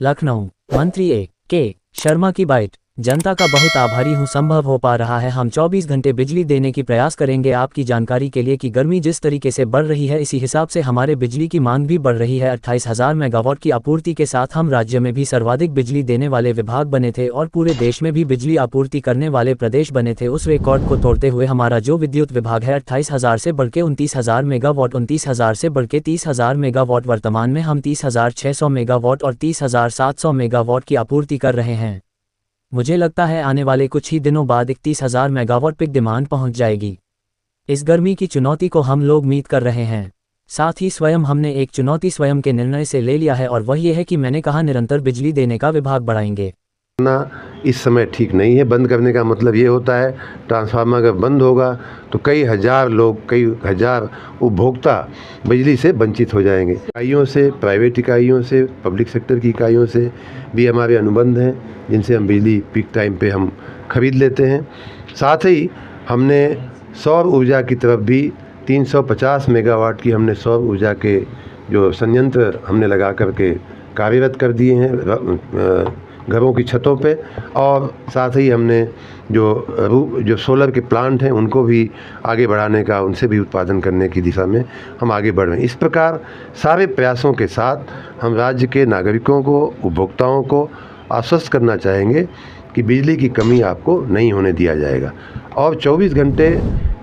लखनऊ। मंत्री के शर्मा की बाइट। जनता का बहुत आभारी हूं, संभव हो पा रहा है। हम 24 घंटे बिजली देने की प्रयास करेंगे। आपकी जानकारी के लिए कि गर्मी जिस तरीके से बढ़ रही है, इसी हिसाब से हमारे बिजली की मांग भी बढ़ रही है। 28,000 मेगावाट की आपूर्ति के साथ हम राज्य में भी सर्वाधिक बिजली देने वाले विभाग बने थे और पूरे देश में भी बिजली आपूर्ति करने वाले प्रदेश बने थे। उस रिकॉर्ड को तोड़ते हुए हमारा जो विद्युत विभाग है, 28,000 से बढ़ के 29,000 मेगावाट, 29,000 से बढ़ के 30,000 मेगावाट। वर्तमान में हम 30,600 मेगावाट और 30,700 मेगावाट की आपूर्ति कर रहे हैं। मुझे लगता है आने वाले कुछ ही दिनों बाद 31,000 मेगावाट पिक डिमांड पहुंच जाएगी। इस गर्मी की चुनौती को हम लोग मीट कर रहे हैं। साथ ही स्वयं हमने एक चुनौती स्वयं के निर्णय से ले लिया है और वह ये है कि मैंने कहा निरंतर बिजली देने का विभाग बढ़ाएंगे। इस समय ठीक नहीं है। बंद करने का मतलब ये होता है ट्रांसफार्मर अगर बंद होगा तो कई हज़ार लोग, कई हज़ार उपभोक्ता बिजली से वंचित हो जाएंगे। इकाइयों से, प्राइवेट इकाइयों से, पब्लिक सेक्टर की इकाइयों से भी हमारे अनुबंध हैं जिनसे हम बिजली पीक टाइम पे हम खरीद लेते हैं। साथ ही हमने सौर ऊर्जा की तरफ भी 350 मेगावाट की हमने सौर ऊर्जा के जो संयंत्र हमने लगा करके कार्यरत कर दिए हैं घरों की छतों पे, और साथ ही हमने जो सोलर के प्लांट हैं उनको भी आगे बढ़ाने का, उनसे भी उत्पादन करने की दिशा में हम आगे बढ़ रहे हैं। इस प्रकार सारे प्रयासों के साथ हम राज्य के नागरिकों को, उपभोक्ताओं को आश्वस्त करना चाहेंगे कि बिजली की कमी आपको नहीं होने दिया जाएगा। और 24 घंटे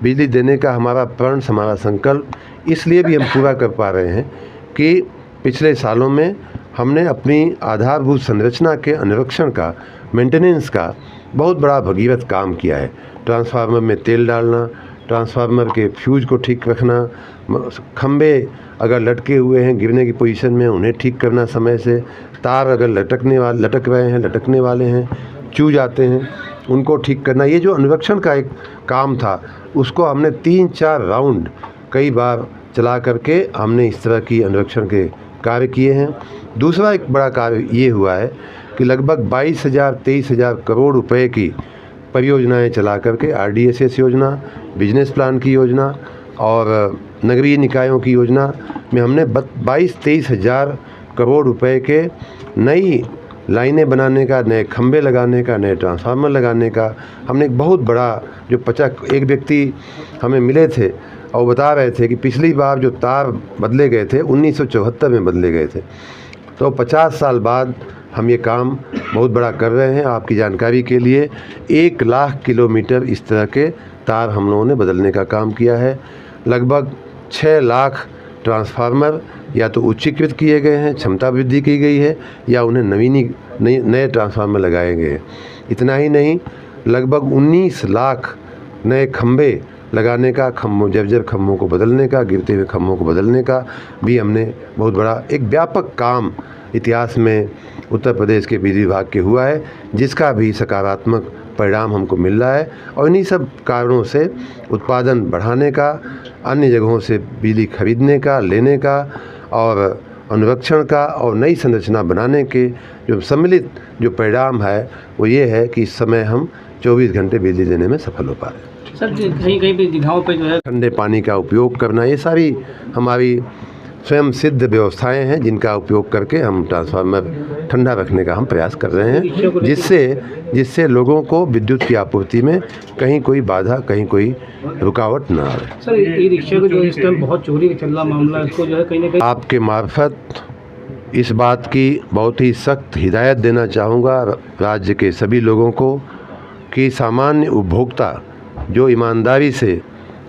बिजली देने का हमारा प्रण, हमारा संकल्प इसलिए भी हम पूरा कर पा रहे हैं कि पिछले सालों में हमने अपनी आधारभूत संरचना के अनुरक्षण का, मेंटेनेंस का बहुत बड़ा भगीरथ काम किया है। ट्रांसफार्मर में तेल डालना, ट्रांसफार्मर के फ्यूज को ठीक रखना, खंबे अगर लटके हुए हैं, गिरने की पोजीशन में, उन्हें ठीक करना समय से, तार अगर लटक रहे हैं, लटकने वाले हैं, चूज आते हैं, उनको ठीक करना। ये जो अनुरक्षण का एक काम था उसको हमने 3-4 राउंड कई बार चला करके हमने इस तरह की अनुरक्षण के कार्य किए हैं। दूसरा एक बड़ा कार्य ये हुआ है कि लगभग 22,000-23,000 करोड़ रुपए की परियोजनाएं चला करके RDSS योजना, बिजनेस प्लान की योजना और नगरीय निकायों की योजना में हमने 22-23,000 करोड़ रुपए के नई लाइनें बनाने का, नए खंबे लगाने का, नए ट्रांसफार्मर लगाने का हमने एक बहुत बड़ा जो एक व्यक्ति हमें मिले थे और बता रहे थे कि पिछली बार जो तार बदले गए थे 1974 में बदले गए थे, तो 50 साल बाद हम ये काम बहुत बड़ा कर रहे हैं। आपकी जानकारी के लिए 1 लाख किलोमीटर इस तरह के तार हम लोगों ने बदलने का काम किया है। लगभग 6 लाख ट्रांसफार्मर या तो उच्चीकृत किए गए हैं, क्षमता वृद्धि की गई है, या उन्हें नए ट्रांसफार्मर लगाए गए हैं। इतना ही नहीं, लगभग 19 लाख नए खंबे लगाने का, जर्जर खंभों को बदलने का, गिरते हुए खंभों को बदलने का भी हमने बहुत बड़ा एक व्यापक काम इतिहास में उत्तर प्रदेश के बिजली विभाग के हुआ है, जिसका भी सकारात्मक परिणाम हमको मिल रहा है। और इन्हीं सब कारणों से उत्पादन बढ़ाने का, अन्य जगहों से बिजली खरीदने का, लेने का और अनुरक्षण का और नई संरचना बनाने के जो सम्मिलित जो परिणाम है वो ये है कि इस समय हम 24 घंटे बिजली देने में सफल हो पा रहे हैं। सर, कहीं भी जगहों पे जो है ठंडे पानी का उपयोग करना, ये सारी हमारी स्वयं सिद्ध व्यवस्थाएं हैं जिनका उपयोग करके हम ट्रांसफार्मर ठंडा रखने का हम प्रयास कर रहे हैं, जिससे लोगों को विद्युत की आपूर्ति में कहीं कोई बाधा, कहीं कोई रुकावट ना आए। सर, ई रिक्शे को जो इस टाइम बहुत चोरी का चल रहा मामला है, इसको जो है कहीं ना कहीं आपके मार्फत इस बात की बहुत ही सख्त हिदायत देना चाहूँगा राज्य के सभी लोगों को कि सामान्य उपभोक्ता जो ईमानदारी से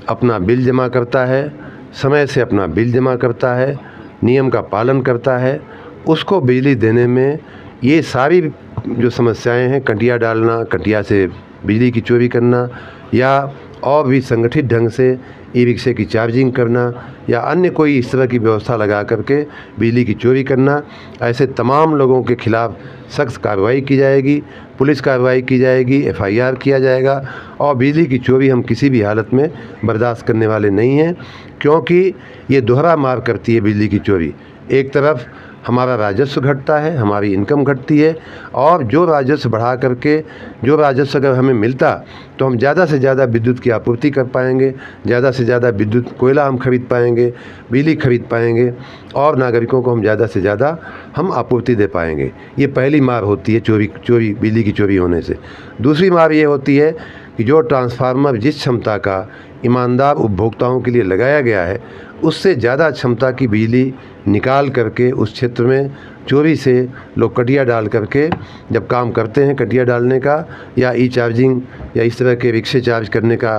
अपना बिल जमा करता है, समय से अपना बिल जमा करता है, नियम का पालन करता है, उसको बिजली देने में ये सारी जो समस्याएं हैं, कटिया डालना, कटिया से बिजली की चोरी करना, या और भी संगठित ढंग से ई रिक्शे की चार्जिंग करना, या अन्य कोई इस तरह की व्यवस्था लगा करके बिजली की चोरी करना, ऐसे तमाम लोगों के खिलाफ़ सख्त कार्रवाई की जाएगी, पुलिस कार्रवाई की जाएगी, FIR किया जाएगा। और बिजली की चोरी हम किसी भी हालत में बर्दाश्त करने वाले नहीं हैं, क्योंकि ये दोहरा मार करती है बिजली की चोरी। एक तरफ हमारा राजस्व घटता है, हमारी इनकम घटती है, और जो राजस्व बढ़ा करके जो राजस्व अगर हमें मिलता तो हम ज़्यादा से ज़्यादा विद्युत की आपूर्ति कर पाएंगे, ज़्यादा से ज़्यादा विद्युत कोयला हम खरीद पाएंगे, बिजली खरीद पाएंगे और नागरिकों को हम ज़्यादा से ज़्यादा हम आपूर्ति दे पाएंगे। ये पहली मार होती है चोरी बिजली की चोरी होने से। दूसरी मार ये होती है कि जो ट्रांसफार्मर जिस क्षमता का ईमानदार उपभोक्ताओं के लिए लगाया गया है, उससे ज़्यादा क्षमता की बिजली निकाल करके उस क्षेत्र में चोरी से लोग कटिया डाल करके जब काम करते हैं, कटिया डालने का या ई चार्जिंग या इस तरह के रिक्शे चार्ज करने का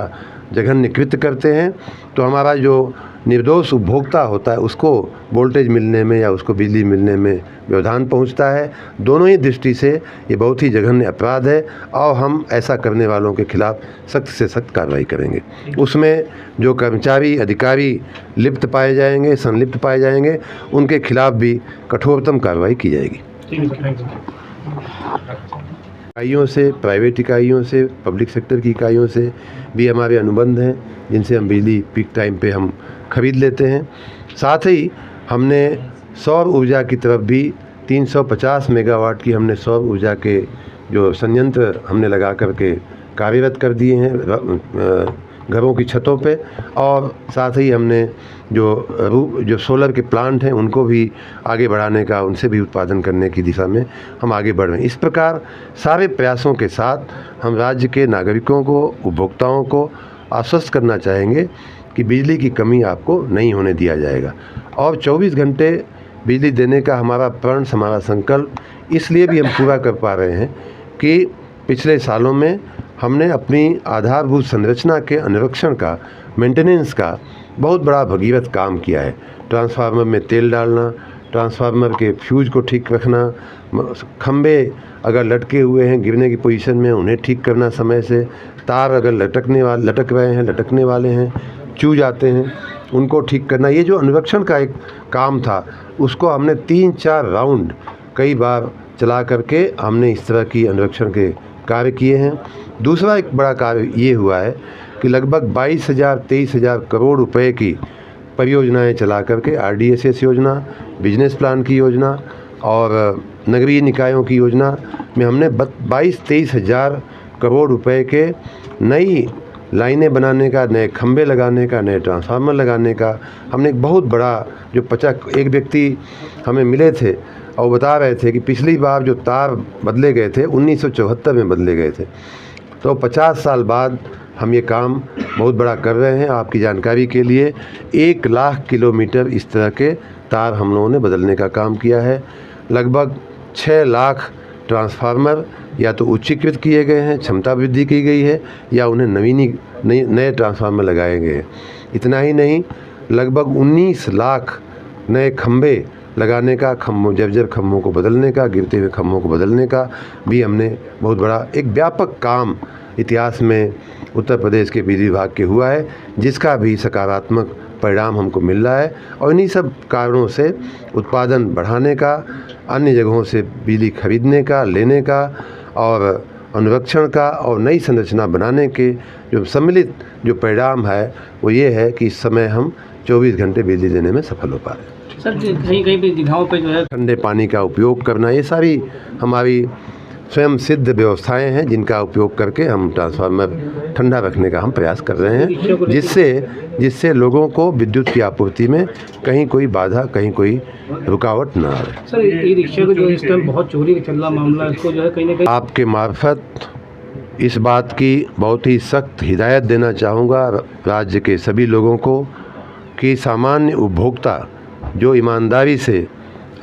जघन्य कृत्य करते हैं, तो हमारा जो निर्दोष उपभोक्ता होता है उसको वोल्टेज मिलने में या उसको बिजली मिलने में व्यवधान पहुंचता है। दोनों ही दृष्टि से ये बहुत ही जघन्य अपराध है और हम ऐसा करने वालों के खिलाफ सख्त से सख्त कार्रवाई करेंगे। उसमें जो कर्मचारी अधिकारी लिप्त पाए जाएंगे, संलिप्त पाए जाएंगे, उनके खिलाफ भी कठोरतम कार्रवाई की जाएगी। इकाइयों से, प्राइवेट इकाइयों से, पब्लिक सेक्टर की इकाइयों से भी हमारे अनुबंध हैं जिनसे हम बिजली पीक टाइम पे हम खरीद लेते हैं। साथ ही हमने सौर ऊर्जा की तरफ भी 350 मेगावाट की हमने सौर ऊर्जा के जो संयंत्र हमने लगा करके कार्यरत कर दिए हैं घरों की छतों पे, और साथ ही हमने जो सोलर के प्लांट हैं उनको भी आगे बढ़ाने का, उनसे भी उत्पादन करने की दिशा में हम आगे बढ़ रहे हैं। इस प्रकार सारे प्रयासों के साथ हम राज्य के नागरिकों को, उपभोक्ताओं को आश्वस्त करना चाहेंगे कि बिजली की कमी आपको नहीं होने दिया जाएगा। और 24 घंटे बिजली देने का हमारा प्रण, हमारा संकल्प इसलिए भी हम पूरा कर पा रहे हैं कि पिछले सालों में हमने अपनी आधारभूत संरचना के अनुरक्षण का, मेंटेनेंस का बहुत बड़ा भगीरथ काम किया है। ट्रांसफार्मर में तेल डालना, ट्रांसफार्मर के फ्यूज को ठीक रखना, खंबे अगर लटके हुए हैं, गिरने की पोजीशन में, उन्हें ठीक करना समय से, तार अगर लटक रहे हैं, लटकने वाले हैं, चूज जाते हैं, उनको ठीक करना। ये जो अनुरक्षण का एक काम था उसको हमने 3-4 राउंड कई बार चला करके हमने इस तरह की अनुरक्षण के कार्य किए हैं। दूसरा एक बड़ा कार्य ये हुआ है कि लगभग 22,000-23,000 करोड़ रुपए की परियोजनाएं चला करके RDSS योजना, बिजनेस प्लान की योजना और नगरीय निकायों की योजना में हमने 22-23 हज़ार करोड़ रुपए के नई लाइनें बनाने का, नए खंबे लगाने का, नए ट्रांसफार्मर लगाने का हमने एक बहुत बड़ा जो एक व्यक्ति हमें मिले थे और बता रहे थे कि पिछली बार जो तार बदले गए थे 1974 में बदले गए थे, तो 50 साल बाद हम ये काम बहुत बड़ा कर रहे हैं। आपकी जानकारी के लिए 1 लाख किलोमीटर इस तरह के तार हम लोगों ने बदलने का काम किया है। लगभग 6 लाख ट्रांसफार्मर या तो उच्चीकृत किए गए हैं, क्षमता वृद्धि की गई है, या उन्हें नए ट्रांसफार्मर लगाए गए हैं। इतना ही नहीं, लगभग 19 लाख नए खंबे लगाने का, जर्जर खंभों को बदलने का, गिरते हुए खंभों को बदलने का भी हमने बहुत बड़ा एक व्यापक काम इतिहास में उत्तर प्रदेश के बिजली विभाग के हुआ है, जिसका भी सकारात्मक परिणाम हमको मिल रहा है। और इन्हीं सब कारणों से उत्पादन बढ़ाने का, अन्य जगहों से बिजली खरीदने का, लेने का और अनुरक्षण का और नई संरचना बनाने के जो सम्मिलित जो परिणाम है वो ये है कि इस समय हम 24 घंटे बिजली देने में सफल हो पा रहे हैं। सर, कहीं भी जगहों पे जो है ठंडे पानी का उपयोग करना, ये सारी हमारी स्वयं सिद्ध व्यवस्थाएं हैं जिनका उपयोग करके हम ट्रांसफार्मर ठंडा रखने का हम प्रयास कर रहे हैं, जिससे लोगों को विद्युत की आपूर्ति में कहीं कोई बाधा, कहीं कोई रुकावट ना आए। सर, ई रिक्शा को जो इस टाइम बहुत चोरी का चल रहा मामला है, इसको जो है कहीं ना कहीं आपके मार्फत इस बात की बहुत ही सख्त हिदायत देना चाहूँगा राज्य के सभी लोगों को कि सामान्य उपभोक्ता जो ईमानदारी से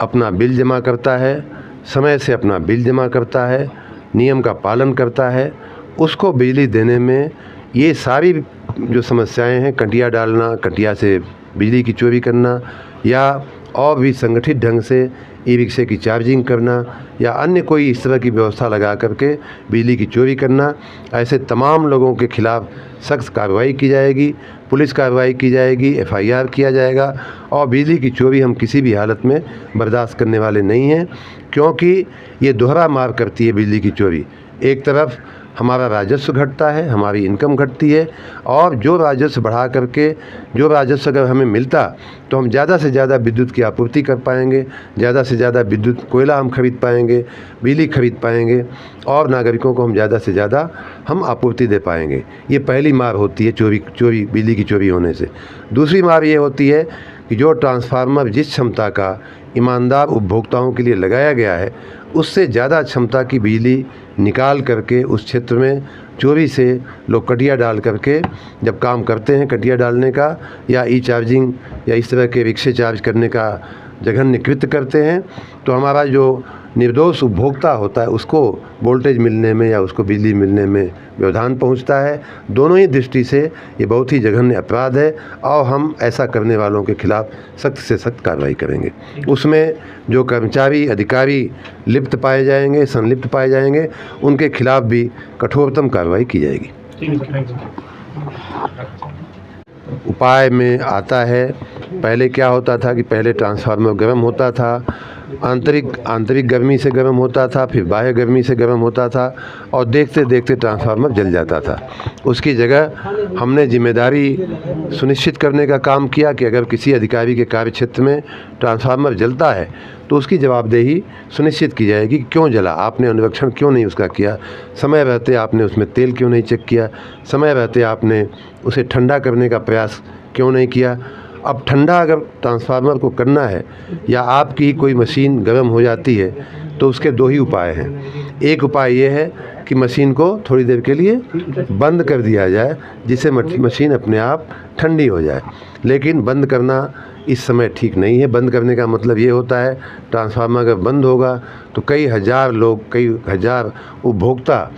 अपना बिल जमा करता है, समय से अपना बिल जमा करता है, नियम का पालन करता है, उसको बिजली देने में ये सारी जो समस्याएं हैं, कटिया डालना, कटिया से बिजली की चोरी करना या और भी संगठित ढंग से ई रिक्शे की चार्जिंग करना या अन्य कोई इस तरह की व्यवस्था लगा करके बिजली की चोरी करना, ऐसे तमाम लोगों के खिलाफ सख्त कार्रवाई की जाएगी, पुलिस कार्रवाई की जाएगी, FIR किया जाएगा और बिजली की चोरी हम किसी भी हालत में बर्दाश्त करने वाले नहीं हैं, क्योंकि ये दोहरा मार करती है बिजली की चोरी। एक तरफ हमारा राजस्व घटता है, हमारी इनकम घटती है। और जो राजस्व बढ़ा करके जो राजस्व अगर हमें मिलता तो हम ज़्यादा से ज़्यादा विद्युत की आपूर्ति कर पाएंगे, ज़्यादा से ज़्यादा विद्युत कोयला हम खरीद पाएंगे, बिजली खरीद पाएंगे और नागरिकों को हम ज़्यादा से ज़्यादा हम आपूर्ति दे पाएंगे। ये पहली मार होती है चोरी बिजली की चोरी होने से। दूसरी मार ये होती है कि जो ट्रांसफार्मर जिस क्षमता का ईमानदार उपभोक्ताओं के लिए लगाया गया है उससे ज़्यादा क्षमता की बिजली निकाल करके उस क्षेत्र में चोरी से लोग कटिया डाल करके जब काम करते हैं, कटिया डालने का या ई चार्जिंग या इस तरह के रिक्शे चार्ज करने का जघन्य कृत्य करते हैं, तो हमारा जो निर्दोष उपभोक्ता होता है उसको वोल्टेज मिलने में या उसको बिजली मिलने में व्यवधान पहुंचता है। दोनों ही दृष्टि से ये बहुत ही जघन्य अपराध है और हम ऐसा करने वालों के खिलाफ सख्त से सख्त कार्रवाई करेंगे। उसमें जो कर्मचारी अधिकारी लिप्त पाए जाएंगे, संलिप्त पाए जाएंगे, उनके खिलाफ भी कठोरतम कार्रवाई की जाएगी। ठीक है सर, थैंक यू। उपाय में आता है, पहले क्या होता था कि पहले ट्रांसफार्मर गर्म होता था, आंतरिक गर्मी से गर्म होता था, फिर बाह्य गर्मी से गर्म होता था और देखते देखते ट्रांसफार्मर जल जाता था। उसकी जगह हमने जिम्मेदारी सुनिश्चित करने का काम किया कि अगर किसी अधिकारी के कार्य क्षेत्र में ट्रांसफार्मर जलता है तो उसकी जवाबदेही सुनिश्चित की जाएगी कि क्यों जला, आपने अनुरक्षण क्यों नहीं उसका किया, समय रहते आपने उसमें तेल क्यों नहीं चेक किया, समय रहते आपने उसे ठंडा करने का प्रयास क्यों नहीं किया। अब ठंडा अगर ट्रांसफार्मर को करना है या आपकी ही कोई मशीन गर्म हो जाती है तो उसके दो ही उपाय हैं। एक उपाय ये है कि मशीन को थोड़ी देर के लिए बंद कर दिया जाए जिससे मशीन अपने आप ठंडी हो जाए, लेकिन बंद करना इस समय ठीक नहीं है। बंद करने का मतलब ये होता है ट्रांसफार्मर अगर बंद होगा तो कई हज़ार लोग, कई हज़ार उपभोक्ता